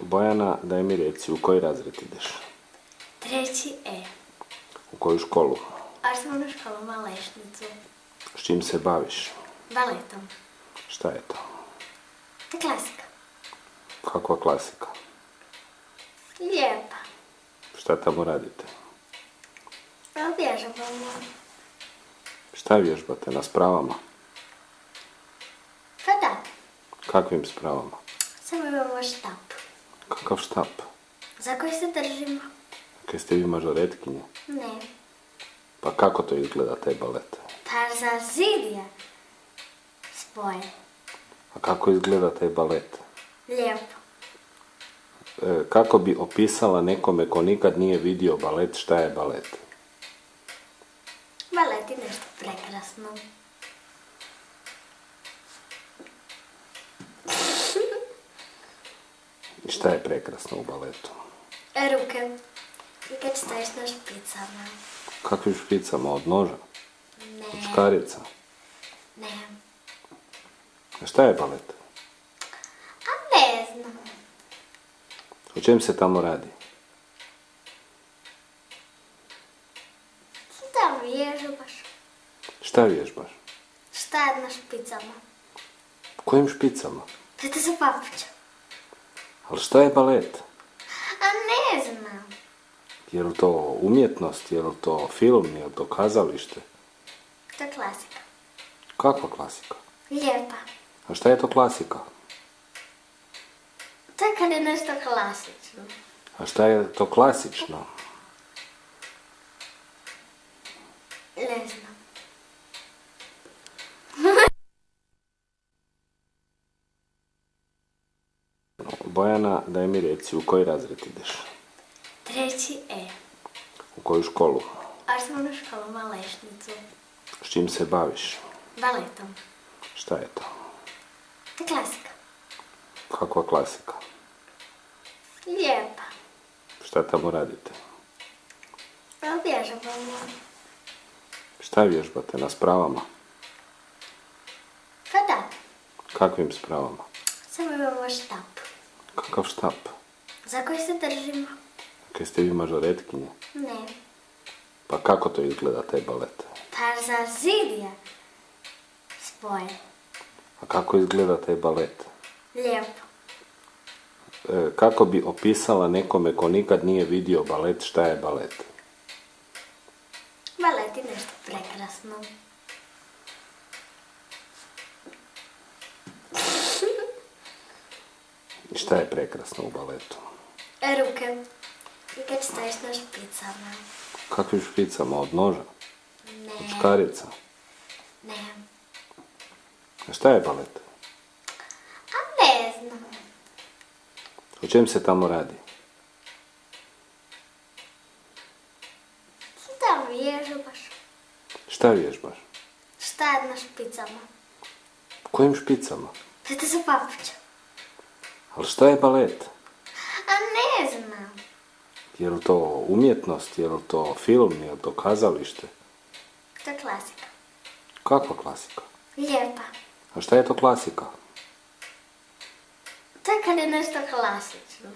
Bojana, daj mi reci, u koji razred ideš? 3. E. U koju školu? Osnovnu školu Malešnicu. S čim se baviš? Baletom. Šta je to? Klasika. Kakva klasika? Lijepa. Šta tamo radite? Vježbamo. Šta vježbate, na spravama? Pa da, Kakvim spravama? samo imamo štap. Kakav štap? Za koji se držimo? Kaj ste vi mažoretkinje? Ne. Pa kako to izgleda taj balet? Pa za zid je spoj. A kako izgleda taj balet? Lijepo. Kako bi opisala nekome ko nikad nije vidio balet, šta je balet? Balet je nešto prekrasno. I šta je prekrasno u baletu? Ruke. I kad stojiš na špicama. Kakvim špicama? Od noža? Ne. Od škarica? Ne. A šta je balet? A ne znam. O čem se tamo radi? Da vježbaš. Šta vježbaš? Šta je na špicama? Kojim špicama? Peta za papuća. Ali šta je balet? A ne znam. Je li to umjetnost, je li to film, je li to kazalište? To je klasika. Kakva klasika? Lijepa. A šta je to klasika? To je kad je nešto klasično. A šta je to klasično? Ne znam. Bojana, daj mi reci, u koji razred ideš? 3. E. U koju školu? Osnovnu školu Malešnicu. S čim se baviš? Baletom. Šta je to? To je klasika. Kakva klasika? Lijepa. Šta tamo radite? Vježbamo. Šta vježbate, na spravama? Pa da, Kakvim spravama? samo imamo štap. Kakav štap? Za koji se držimo? Kaj ste vi mažoretkinje? Ne. Pa kako to izgleda taj balet? Pa za zid je spoj. A kako izgleda taj balet? Lijepo. Kako bi opisala nekome ko nikad nije vidio balet, šta je balet? Balet je nešto prekrasno. I šta je prekrasno u baletu? Ruke. I kad stojiš na špicama. Kakvim špicama? Od noža? Ne. Od škarica? Ne. A šta je balet? A ne znam. O čem se tamo radi? Da vježbaš. Šta vježbaš? Šta je na špicama? Kojim špicama? Peta za papuća. Ali šta je balet? A ne znam. Je li to umjetnost, je li to film, je li to kazalište? To je klasika. Kakva klasika? Lijepa. A šta je to klasika? To je kad je nešto klasično.